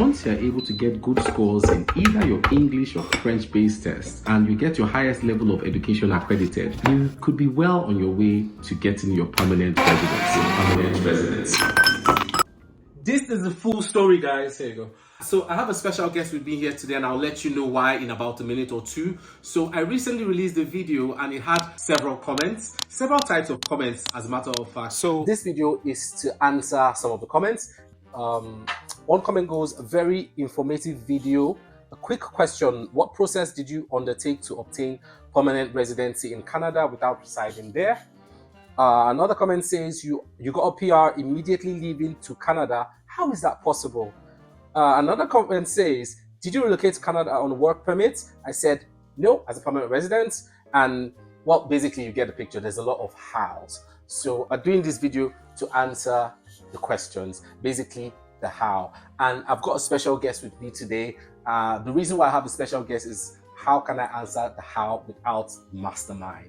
Once you're able to get good scores in either your English or French-based tests and you get your highest level of education accredited, you could be well on your way to getting your permanent residency. This is the full story, guys. Here you go. So I have a special guest with me here today, and I'll let you know why in about a minute or two. So I recently released a video and it had several comments, several types of comments as a matter of fact. So this video is to answer some of the comments. One comment goes, a very informative video. A quick question, what process did you undertake to obtain permanent residency in Canada without residing there? Another comment says, you got a PR immediately leaving to Canada. How is that possible? Another comment says, did you relocate to Canada on work permit? I said, no, as a permanent resident. And well, basically you get the picture. There's a lot of hows. So I'm doing this video to answer the questions, basically the how. And I've got a special guest with me today. The reason why I have a special guest is how can I answer the how without mastermind?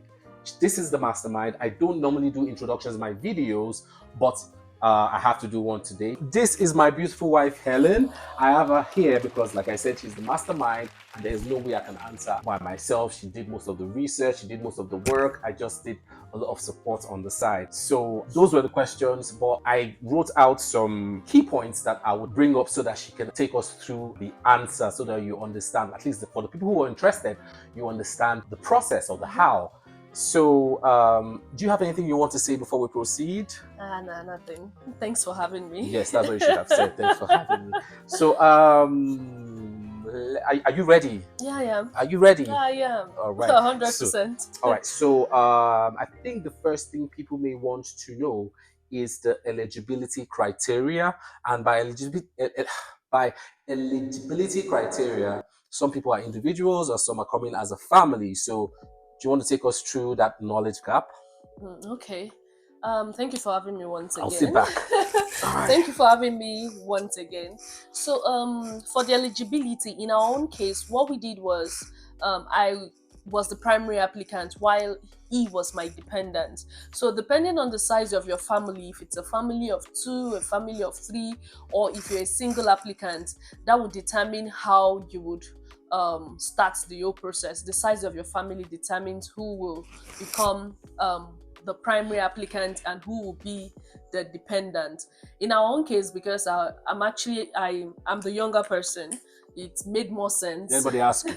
This is the mastermind. I don't normally do introductions in my videos, but I have to do one today. This is my beautiful wife, Helen. I have her here because, like I said, she's the mastermind and there's no way I can answer by myself. She did most of the research, she did most of the work. I just did a lot of support on the side. So those were the questions, but I wrote out some key points that I would bring up so that she can take us through the answer so that you understand, at least for the people who are interested, you understand the process or the how. So, do you have anything you want to say before we proceed? No, nothing. Thanks for having me. Yes, that's what you should have said. Thanks for having me. So, are you ready? Yeah, I am. Are you ready? Yeah, I am. All right. 100%. All right. So, I think the first thing people may want to know is the eligibility criteria. And by eligibility criteria, some people are individuals or some are coming as a family. So, do you want to take us through that knowledge gap? Okay. Thank you for having me once again. I'll sit back. Thank you for having me once again. So, for the eligibility, in our own case, what we did was, I was the primary applicant while he was my dependent. So depending on the size of your family, if it's a family of 2, a family of 3, or if you're a single applicant, that would determine how you would start the whole process. The size of your family determines who will become the primary applicant and who will be the dependent. In our own case, because I'm the younger person, it made more sense. Anybody ask you?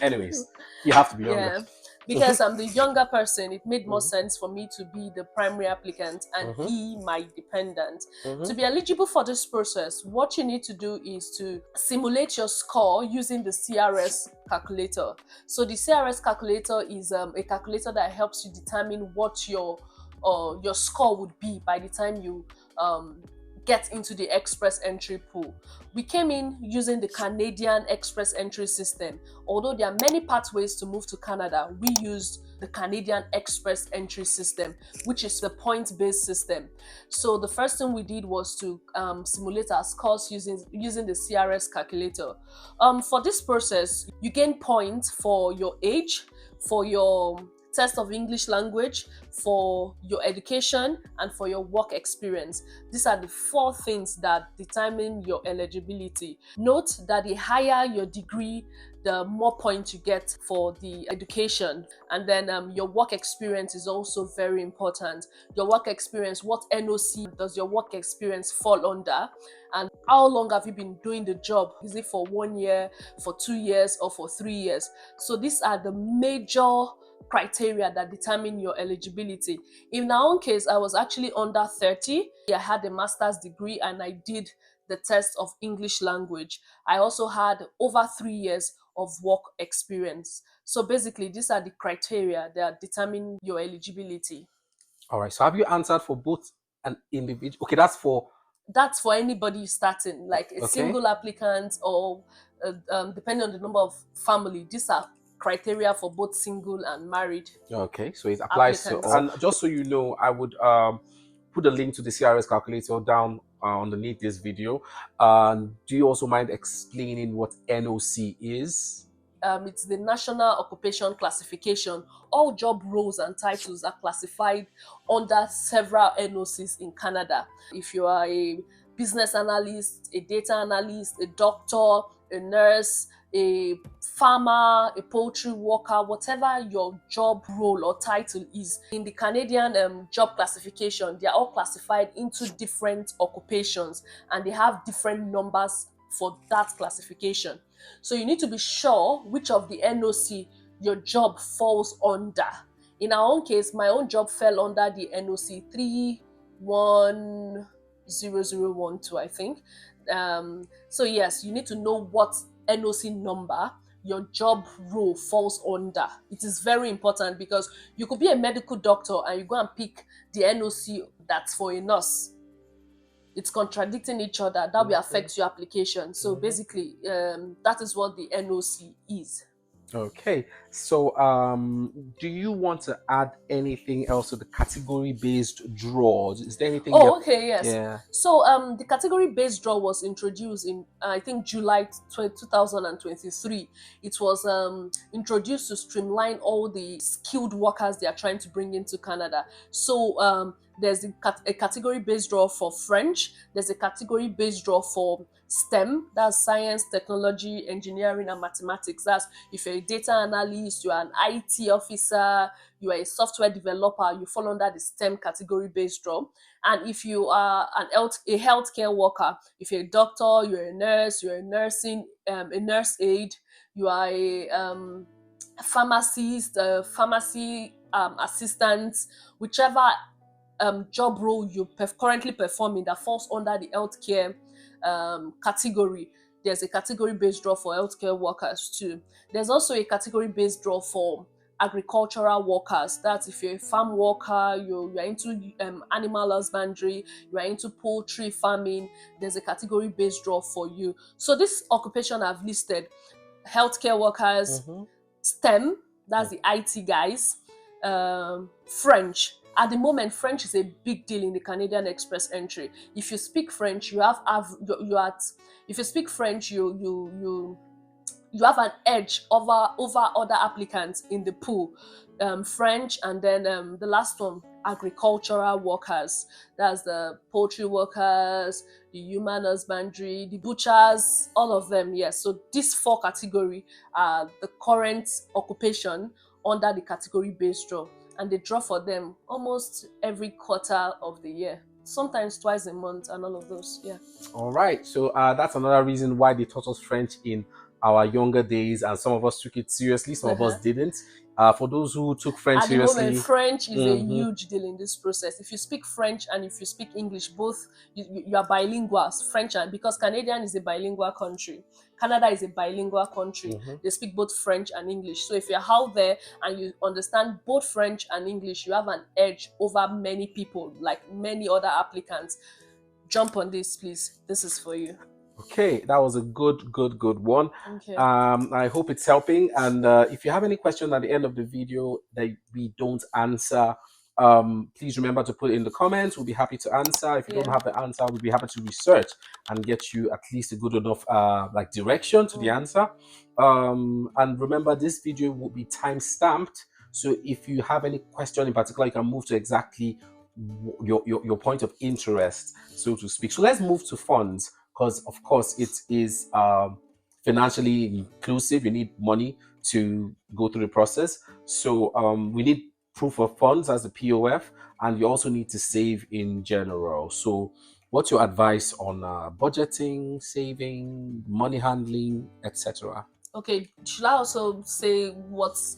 Anyways, you have to be younger. Yeah. Because I'm the younger person, it made more sense for me to be the primary applicant and he my dependent. To be eligible for this process, what you need to do is to simulate your score using the CRS calculator. So the CRS calculator is a calculator that helps you determine what your score would be by the time you get into the express entry pool. We came in using the Canadian express entry system. Although there are many pathways to move to Canada, we used the Canadian express entry system, which is the point-based system. So the first thing we did was to simulate our scores using the CRS calculator. For this process, you gain points for your age, for your test of English language, for your education, and for your work experience. These are the 4 things that determine your eligibility. Note that the higher your degree, the more points you get for the education. And then your work experience is also very important. Your work experience, what NOC does your work experience fall under? And how long have you been doing the job? Is it for 1 year, for 2 years, or for 3 years? So these are the major criteria that determine your eligibility. In our own case, I was actually under 30. I had a master's degree and I did the test of English language. I also had over 3 years of work experience. So basically, these are the criteria that determine your eligibility. All right. So have you answered for both an individual? Okay, that's for anybody starting, like a single applicant or depending on the number of family. These are criteria for both single and married. Okay, so it applies to all. And just so you know, I would put a link to the CRS calculator down underneath this video. Do you also mind explaining what NOC is? It's the National Occupation Classification. All job roles and titles are classified under several NOCs in Canada. If you are a business analyst, a data analyst, a doctor, a nurse, a farmer, a poultry worker, whatever your job role or title is. In the Canadian job classification, they are all classified into different occupations and they have different numbers for that classification. So you need to be sure which of the NOC your job falls under. In our own case, my own job fell under the NOC 310012, I think. So yes, you need to know what NOC number your job role falls under. It is very important because you could be a medical doctor and you go and pick the NOC that's for a nurse. It's contradicting each other. That will affect your application. So basically, that is what the NOC is. Okay, so do you want to add anything else to the category-based draws? Is there anything? Okay, yes. Yeah. So the category-based draw was introduced in I think July 2023. It was introduced to streamline all the skilled workers they are trying to bring into Canada. So there's a category-based draw for French. There's a category-based draw for STEM, that's science, technology, engineering, and mathematics. That's if you're a data analyst, you're an IT officer, you are a software developer, you fall under the STEM category-based draw. And if you are a healthcare worker, if you're a doctor, you're a nurse, you're a nurse aide, you are a pharmacist, pharmacy assistant, whichever job role you currently performing that falls under the healthcare category. There's a category-based draw for healthcare workers too. There's also a category-based draw for agricultural workers. That's if you're a farm worker, you're into animal husbandry, you're into poultry farming, there's a category-based draw for you. So this occupation I've listed: healthcare workers, STEM, that's the IT guys, French. At the moment, French is a big deal in the Canadian Express entry. If you speak French, if you speak French, you have an edge over other applicants in the pool. French, and then the last one, agricultural workers. That's the poultry workers, the human husbandry, the butchers, all of them. Yes. So these four categories are the current occupation under the category-based draw. And they draw for them almost every quarter of the year, sometimes twice a month, and all of those. Yeah. All right. So that's another reason why they taught us French in our younger days, and some of us took it seriously, some of us didn't. For those who took French seriously, at the moment, French is a huge deal in this process. If you speak French and if you speak English, both you are bilinguals, French, and because Canadian is a bilingual country. Canada is a bilingual country. They speak both French and English. So if you're out there and you understand both French and English, you have an edge over many people, like many other applicants. Jump on this, please. This is for you. Okay, that was a good one. Okay. I hope it's helping. And if you have any question at the end of the video that we don't answer, please remember to put it in the comments. We'll be happy to answer. If you don't have the answer, we'll be happy to research and get you at least a good enough like direction to the answer. And remember, this video will be time stamped. So if you have any question in particular, you can move to exactly your point of interest, so to speak. So let's move to funds, because of course it is financially inclusive. You need money to go through the process. So we need proof of funds as a POF, and you also need to save in general. So what's your advice on budgeting, saving, money handling, etc.? Okay, should I also say what's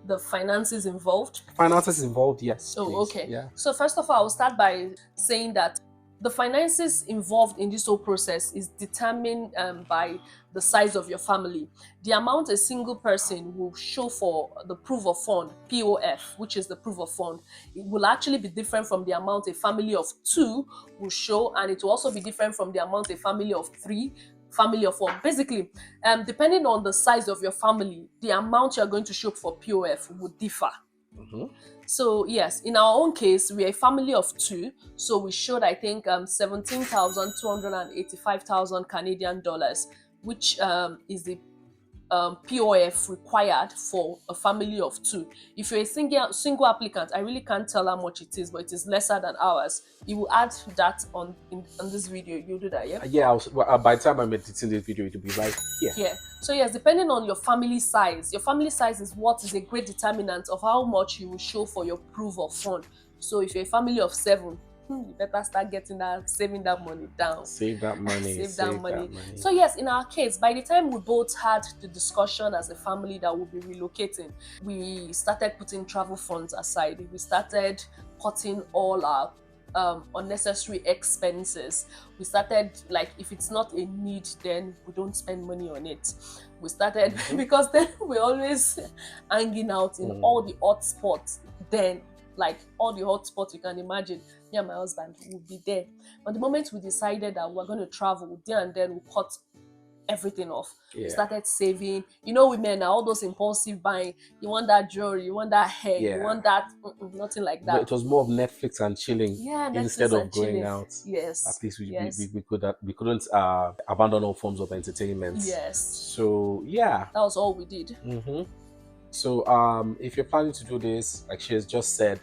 the finances involved? Finances involved, yes. Oh, please. okay. Yeah. So first of all, I'll start by saying that the finances involved in this whole process is determined by the size of your family. The amount a single person will show for the proof of fund, POF, which is the proof of fund, it will actually be different from the amount a family of 2 will show, and it will also be different from the amount a family of 3, family of 1. Basically, depending on the size of your family, the amount you're going to show for POF would differ. So yes, in our own case, we are a family of 2, so we showed, I think, 17,285,000 Canadian dollars, which is the POF required for a family of 2. If you're a single applicant, I really can't tell how much it is, but it is lesser than ours. You will add that on this video. You'll do that, yeah? Yeah, by the time I'm editing this video, it will be right here. Yeah. So yes, depending on your family size is what is a great determinant of how much you will show for your proof of fund. So if you're a family of 7, you better start saving that money down. Save that money. Save that money. So yes, in our case, by the time we both had the discussion as a family that we'll be relocating, we started putting travel funds aside. We started cutting all our unnecessary expenses. We started, like, if it's not a need, then we don't spend money on it. We started because then we're always hanging out in all the hot spots. Then, like, all the hot spots you can imagine, me and my husband will be there. But the moment we decided that we're going to travel, there and then we cut everything off. Yeah. We started saving. You know, women are all those impulsive buying. You want that jewelry, you want that hair, you want that, nothing like that. But it was more of Netflix and chilling instead of going out. Yes. At least we couldn't abandon all forms of entertainment. Yes. So yeah, that was all we did. So if you're planning to do this, like she has just said,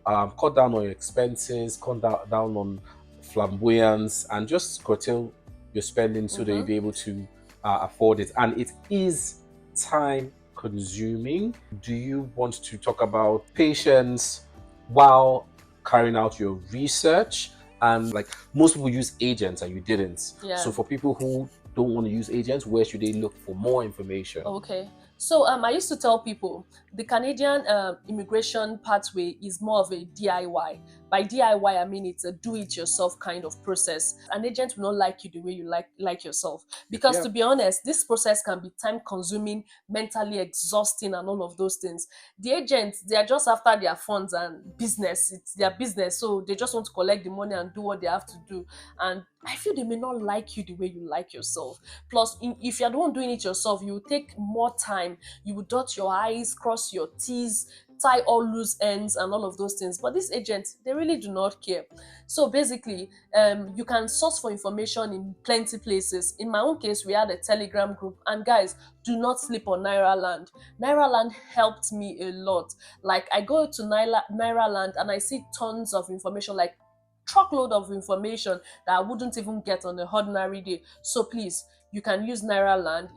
cut down on your expenses, cut down on flamboyance, and just curtail your spending so that you'll be able to afford it. And it is time consuming. Do you want to talk about patience while carrying out your research? And like, most people use agents and you didn't. Yeah. So for people who don't want to use agents, where should they look for more information? Okay. So I used to tell people the Canadian immigration pathway is more of a DIY. By DIY, I mean it's a do-it-yourself kind of process. An agent will not like you the way you like yourself. Because to be honest, this process can be time-consuming, mentally exhausting, and all of those things. The agents, they are just after their funds and business. It's their business, so they just want to collect the money and do what they have to do. And I feel they may not like you the way you like yourself. Plus, if you're the one doing it yourself, you will take more time. You will dot your I's, cross your T's, tie all loose ends and all of those things. But these agents, they really do not care. So basically, you can source for information in plenty places. In my own case, we had a Telegram group. And guys, do not sleep on Nairaland. Nairaland helped me a lot. Like, I go to Nairaland and I see tons of information, like truckload of information that I wouldn't even get on a ordinary day. So please, you can use Nairaland.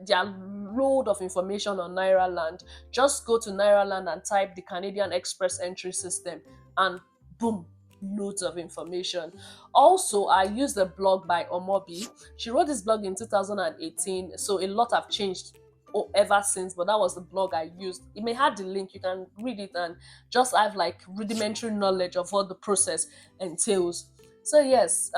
There are load of information on Nairaland. Just go to Nairaland and type the Canadian Express Entry System and boom, loads of information. Also, I used a blog by Omobi. She wrote this blog in 2018, so a lot have changed ever since, but that was the blog I used. It may have the link, you can read it and just have like rudimentary knowledge of what the process entails. So yes,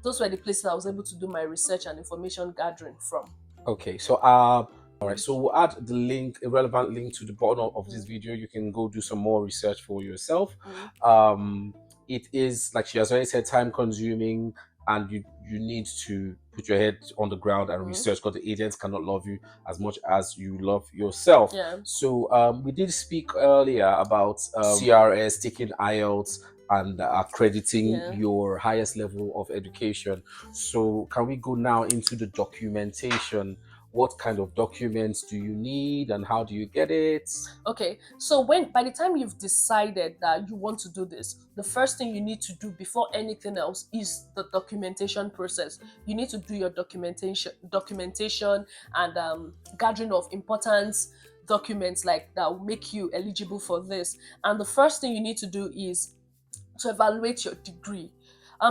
those were the places I was able to do my research and information gathering from. Okay, so all right, so we'll add the link, a relevant link, to the bottom of this video. You can go do some more research for yourself. It is, like she has already said, time consuming, and you need to put your head on the ground and research, because the agents cannot love you as much as you love yourself. So we did speak earlier about CRS, taking IELTS, and accrediting your highest level of education. So can we go now into the documentation? What kind of documents do you need and how do you get it? Okay, so by the time you've decided that you want to do this, the first thing you need to do before anything else is the documentation process. You need to do your documentation and gathering of important documents like that will make you eligible for this. And the first thing you need to do is to evaluate your degree.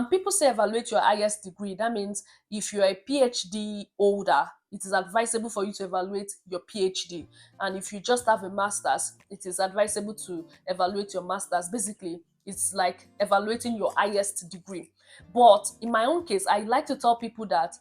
People say evaluate your highest degree. That means if you're a PhD holder, it is advisable for you to evaluate your PhD. And if you just have a master's, it is advisable to evaluate your master's. Basically, it's like evaluating your highest degree. But in my own case, I like to tell people that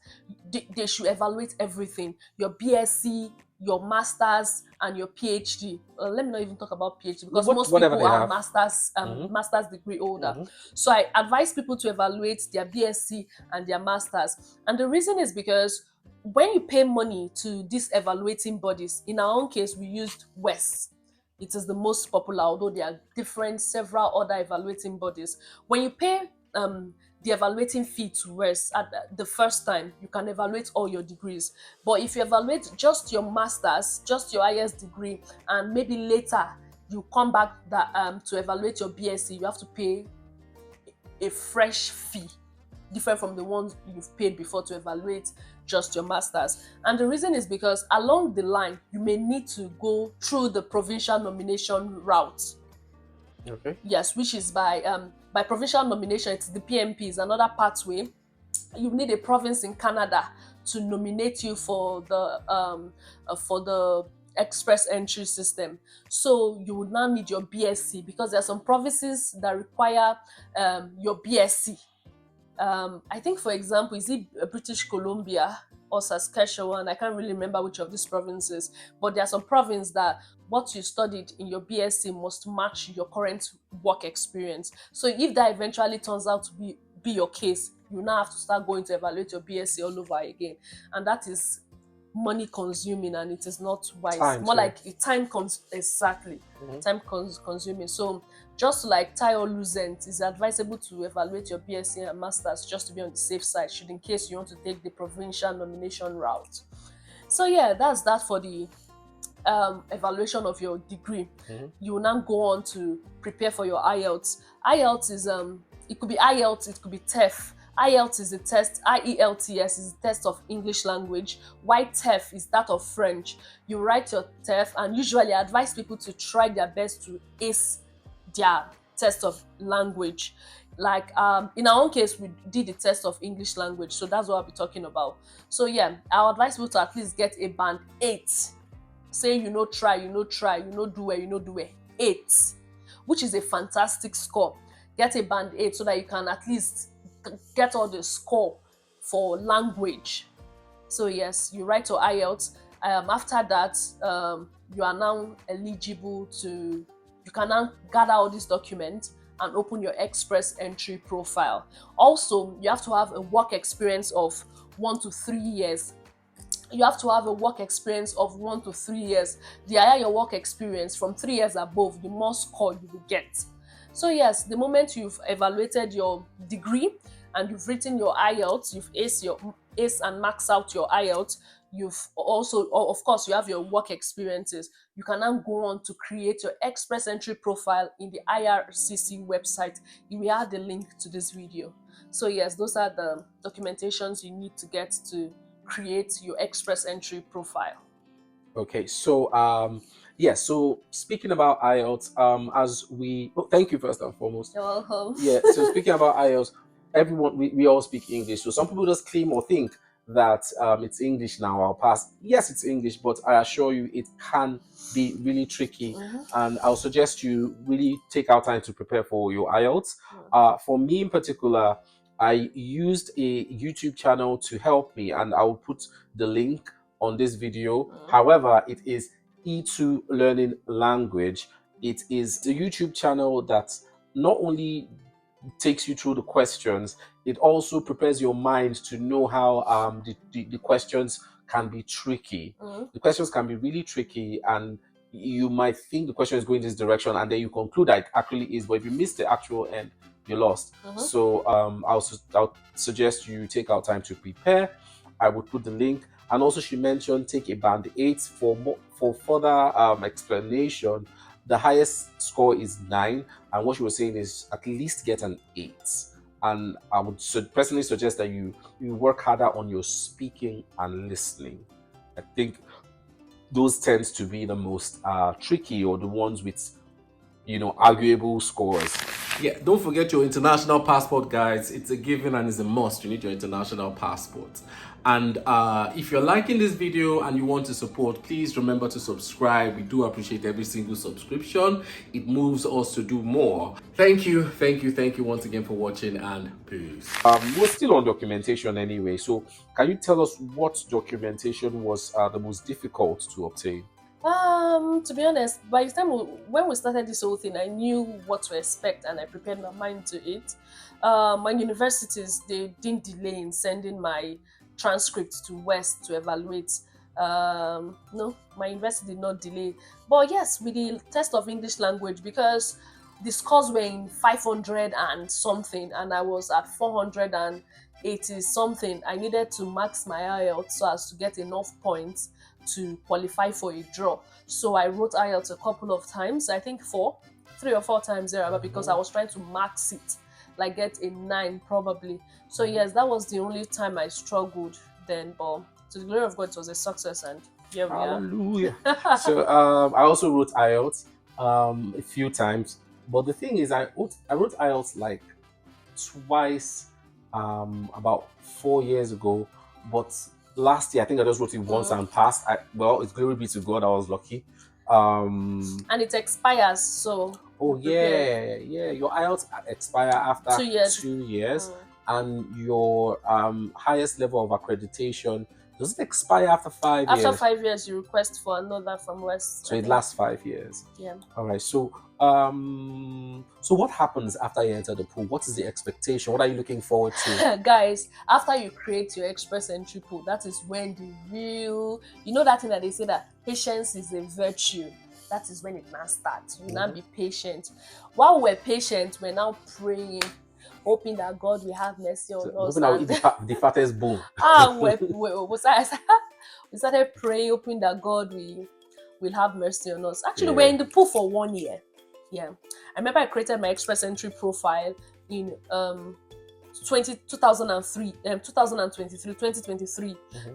they should evaluate everything. Your BSc, your master's, and your PhD. Let me not even talk about PhD, because most people are master's degree holder. So I advise people to evaluate their BSc and their master's. And the reason is because when you pay money to these evaluating bodies, in our own case, we used WES. It is the most popular, although there are several other evaluating bodies. When you pay the evaluating fee to West at the first time, you can evaluate all your degrees. But if you evaluate just your master's, just your highest degree, and maybe later you come back that to evaluate your BSc, you have to pay a fresh fee different from the ones you've paid before to evaluate just your master's. And the reason is because along the line, you may need to go through the provincial nomination route. Okay. Yes, which is by provincial nomination. It's the PMP is another pathway. You need a province in Canada to nominate you for the express entry system. So you would now need your BSc, because there are some provinces that require your BSc. I think, for example, is it British Columbia or Saskatchewan? I can't really remember which of these provinces, but there are some provinces that what you studied in your BSc must match your current work experience. So if that eventually turns out to be your case, you now have to start going to evaluate your BSc all over again, and that is money consuming, and it is not wise. Like time exactly. Time consuming. So just like tie or lose ends, it's advisable to evaluate your BSc and masters just to be on the safe side, should in case you want to take the provincial nomination route. So yeah, that's that for the evaluation of your degree. You will now go on to prepare for your IELTS. IELTS is it could be IELTS, it could be TEF. IELTS is a test, IELTS is a test of English language, while TEF is that of French. You write your TEF, and usually I advise people to try their best to ace their test of language. Like in our own case, we did the test of English language, so that's what I'll be talking about. So yeah, I'll advise people to at least get a band 8. Say you know try, you know do well, 8, which is a fantastic score. Get a band 8 so that you can at least get all the score for language. So yes, you write your IELTS. After that, you are now eligible to, you can now gather all these documents and open your express entry profile. Also, you have to have a work experience of 1 to 3 years. You have to have a work experience of 1 to 3 years. The higher your work experience, from 3 years above, the more score you will get. So yes, the moment you've evaluated your degree and you've written your IELTS, you've aced and maxed out your IELTS, you've also, of course, you have your work experiences. You can now go on to create your express entry profile in the IRCC website. You will add the link to this video. So yes, those are the documentations you need to get to create your express entry profile. Okay, so so speaking about IELTS, thank you first and foremost. You're welcome. Yeah, so speaking about IELTS, everyone, we all speak English. So some people just claim or think that it's English now, I'll pass. Yes, it's English, but I assure you it can be really tricky. And I'll suggest you really take out time to prepare for your IELTS. For me in particular, I used a YouTube channel to help me, and I will put the link on this video. However, it is E2 Learning Language. It is a YouTube channel that not only takes you through the questions, it also prepares your mind to know how the questions can be tricky. The questions can be really tricky, and you might think the question is going this direction, and then you conclude that it actually is, but if you miss the actual end, you're lost. So I'll suggest you take out time to prepare. I would put the link. And also, she mentioned take a band 8 for further explanation. The highest score is 9, and what she was saying is at least get an 8. And I would personally suggest that you work harder on your speaking and listening. I think those tends to be the most tricky, or the ones with arguable scores. Yeah, don't forget your international passport, guys. It's a given and it's a must. You need your international passport. And if you're liking this video and you want to support, please remember to subscribe. We do appreciate every single subscription. It moves us to do more. Thank you once again for watching, and peace. We're still on documentation anyway. So can you tell us what documentation was the most difficult to obtain? To be honest, by the time when we started this whole thing, I knew what to expect and I prepared my mind to it. My universities, they didn't delay in sending my transcript to West to evaluate. No, my university did not delay. But yes, with the test of English language, because the scores were in 500 and something, and I was at 480 something. I needed to max my IELTS so as to get enough points to qualify for a draw. So I wrote IELTS a couple of times, I think 3 or 4 times there, but because I was trying to max it, like get a 9 probably. So yes, that was the only time I struggled then, but to the glory of God, it was a success, and here we are. Hallelujah. So I also wrote IELTS a few times, but the thing is, I wrote IELTS like twice about 4 years ago, but last year I think I just wrote it once and passed. Well, it's glory be to God, I was lucky. And it expires, so oh yeah, your IELTS expire after 2 years. 2 years, and your highest level of accreditation, does it expire after 5 years? After 5 years, you request for another from West. So it lasts 5 years. Yeah. All right. So so what happens after you enter the pool? What is the expectation? What are you looking forward to? Guys, after you create your express entry pool, that is when the real, that thing that they say that patience is a virtue. That is when it now starts. You now be patient. While we're patient, we're now praying, hoping that God will have mercy on us. Hoping I will eat the fattest bone. We started praying, hoping that God will have mercy on us. Actually, we're in the pool for 1 year. Yeah. I remember I created my express entry profile in 2023.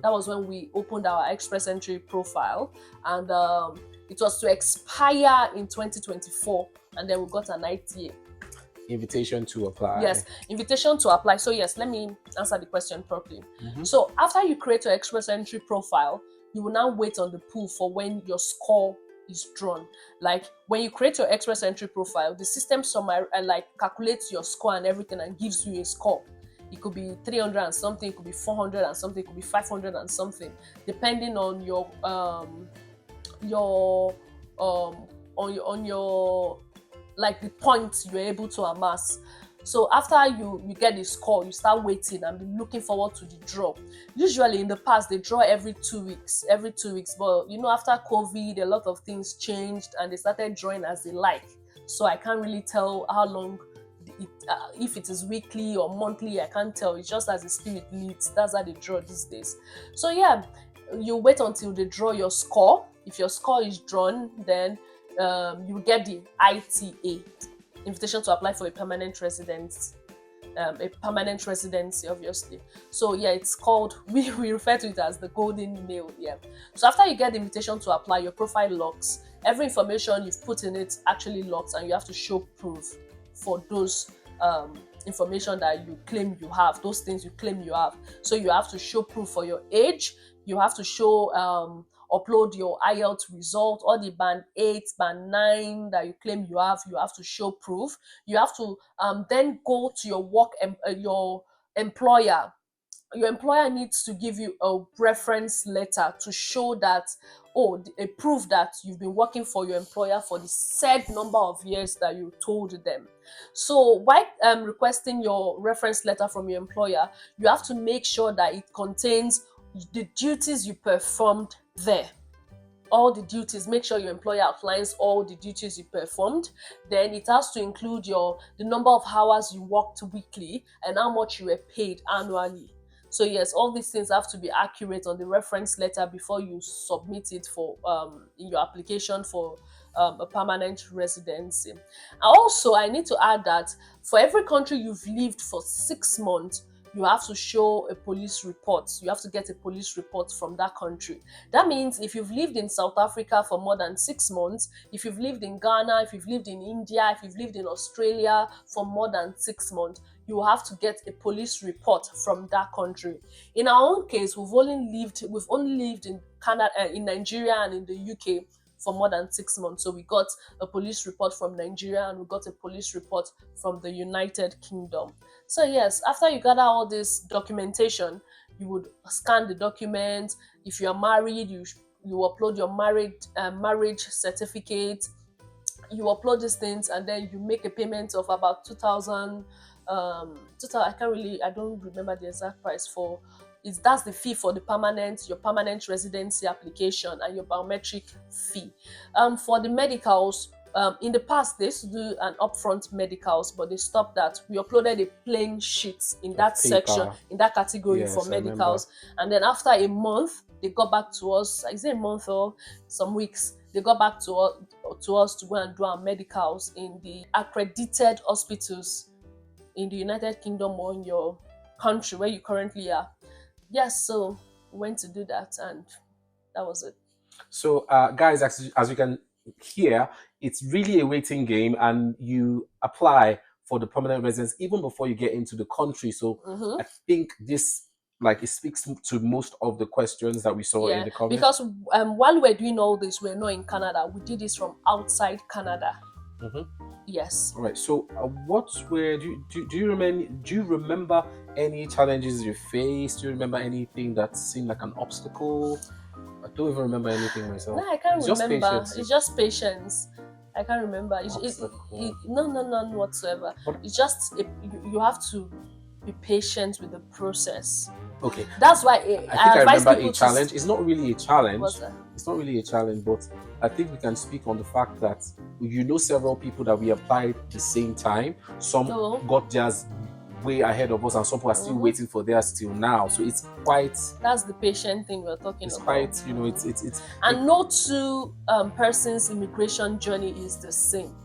That was when we opened our express entry profile, and it was to expire in 2024, and then we got an ITA. Invitation to apply. Yes, invitation to apply. So yes, let me answer the question properly. So after you create your express entry profile, you will now wait on the pool for when your score is drawn. Like when you create your express entry profile, the system calculates your score and everything and gives you a score. It could be 300 and something, it could be 400 and something, it could be 500 and something, depending on your like the points you're able to amass. So after you get the score, you start waiting and be looking forward to the draw. Usually in the past, they draw every 2 weeks, but after COVID, a lot of things changed and they started drawing as they like. So I can't really tell how long, if it is weekly or monthly, I can't tell. It's just as the spirit leads. That's how they draw these days. So yeah, you wait until they draw your score. If your score is drawn, then you get the ITA, invitation to apply for a permanent residency, obviously. So yeah, it's called, we refer to it as the golden mail. Yeah. So after you get the invitation to apply, your profile locks. Every information you've put in it actually locks, and you have to show proof for those information that you claim you have, those things you claim you have. So you have to show proof for your age. You have to show upload your IELTS result, or the band 8, band 9 that you claim you have to show proof. You have to then go to your your employer. Your employer needs to give you a reference letter to show that, a proof that you've been working for your employer for the said number of years that you told them. So while requesting your reference letter from your employer, you have to make sure that it contains the duties you performed there. All the duties, make sure your employer outlines all the duties you performed. Then it has to include the number of hours you worked weekly and how much you were paid annually. So yes, all these things have to be accurate on the reference letter before you submit it for in your application for a permanent residency. Also, I need to add that for every country you've lived for 6 months, you have to show a police report. You have to get a police report from that country. That means if you've lived in South Africa for more than 6 months, if you've lived in Ghana, if you've lived in India, if you've lived in Australia for more than 6 months, you have to get a police report from that country. In our own case, we've only lived in Canada, in Nigeria and in the UK for more than 6 months. So we got a police report from Nigeria and we got a police report from the United Kingdom. So yes, after you gather all this documentation, you would scan the document. If you are married, you upload your marriage certificate. You upload these things and then you make a payment of about 2,000. I don't remember the exact price for. That's the fee for your permanent residency application and your biometric fee. For the medicals, In the past they used to do an upfront medicals, but they stopped that. We uploaded a plain sheet in that section, in that category for Yes, I remember. medicals, and then after a month they got back to us. Is it a month or some weeks? They got back to us to go and do our medicals in the accredited hospitals in the United Kingdom or in your country where you currently are. Yes, so we went to do that, and that was it. So, guys, as you can hear, it's really a waiting game, and you apply for the permanent residence even before you get into the country. So, I think this, like, it speaks to most of the questions that we saw in the comments. Because while we're doing all this, we're not in Canada. We did this from outside Canada. Yes. All right. So, what were do you remember any challenges you faced? Do you remember anything that seemed like an obstacle? I don't even remember anything myself. No, I can't remember. Just it's just patience. I can't remember. No, none whatsoever. It's just you have to be patient with the process. Okay. That's why I remember a challenge. It's not really a challenge. It's not really a challenge, but I think we can speak on the fact that several people that we applied at the same time. Some got theirs way ahead of us, and some people are still waiting for theirs till now. So it's quite. That's the patient thing we're talking about. It's quite, it's. And no two person's immigration journey is the same.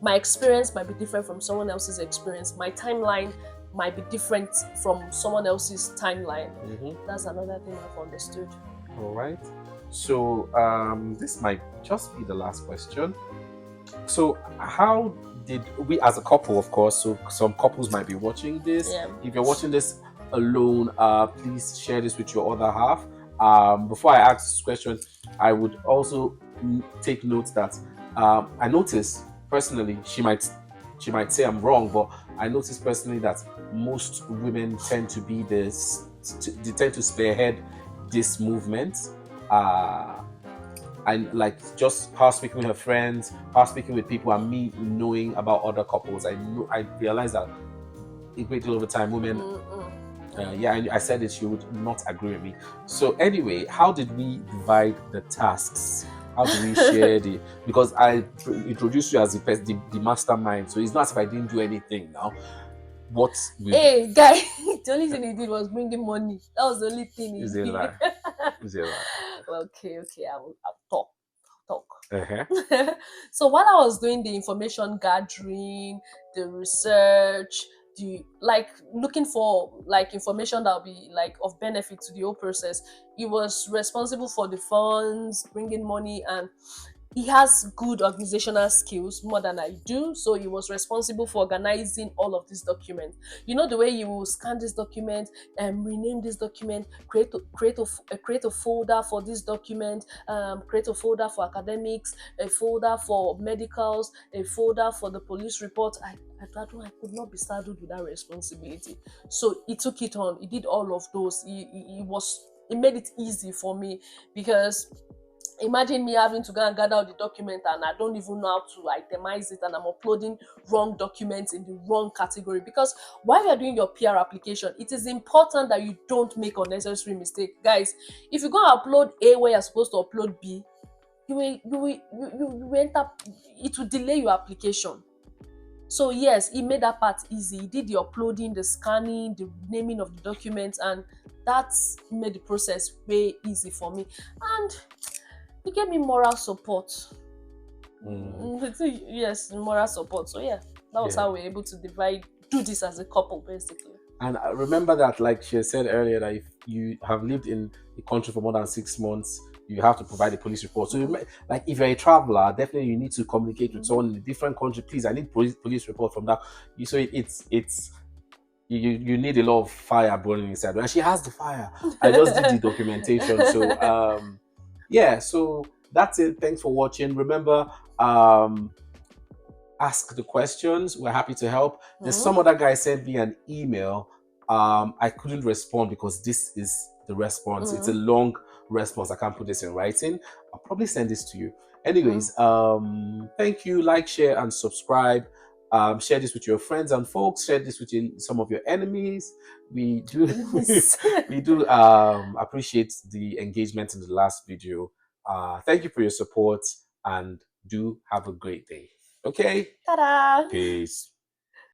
My experience might be different from someone else's experience. My timeline might be different from someone else's timeline. That's another thing I've understood. All right. So this might just be the last question. So how did we, as a couple, of course, so some couples might be watching this. If you're watching this alone, please share this with your other half. Before I ask this question, I would also take note that I noticed personally, she might say I'm wrong, but I noticed personally that most women tend to be they tend to spearhead this movement. And like just her speaking with her friends, her speaking with people, and me knowing about other couples, I realized that a great deal of the time women I said it, she would not agree with me. So anyway, how did we divide the tasks? How do we share because I introduced you as the mastermind, so it's not as if I didn't do anything now. Hey guy, the only thing he did was bringing money. That was the only thing he did. Is it a lie? Okay, I'll talk. Uh-huh. So while I was doing the information gathering, the research, looking for information that will be of benefit to the whole process, he was responsible for the funds, bringing money, and he has good organizational skills more than I do, so he was responsible for organizing all of these documents. You know the way you will scan this document and rename this document, create a folder for this document, create a folder for academics, a folder for medicals, a folder for the police report. I could not be saddled with that responsibility. So he took it on. He did all of those. He made it easy for me, because imagine me having to go and gather the document and I don't even know how to itemize it, and I'm uploading wrong documents in the wrong category. Because while you're doing your PR application, it is important that you don't make unnecessary mistakes. Guys, if you go and upload A where you're supposed to upload B, you will end up, it will delay your application. So yes, he made that part easy. He did the uploading, the scanning, the naming of the documents, and that made the process way easy for me. And he gave me moral support. Yes, moral support. So yeah, that was how we're able to do this as a couple, basically. And I remember that, like she said earlier, that if you have lived in the country for more than 6 months, you have to provide a police report. So, if you're a traveler, definitely you need to communicate with someone in a different country. Please, I need police report from that. So you need a lot of fire burning inside. And she has the fire. I just did the documentation. So so that's it. Thanks for watching. Remember, ask the questions. We're happy to help. There's some other guy sent me an email. I couldn't respond because this is the response. It's a long response. I can't put this in writing. I'll probably send this to you. Anyways, thank you. Like, share, and subscribe. Share this with your friends and folks. Share this with some of your enemies. We do appreciate the engagement in the last video. Thank you for your support, and Do have a great day. Okay? Ta-da! Peace.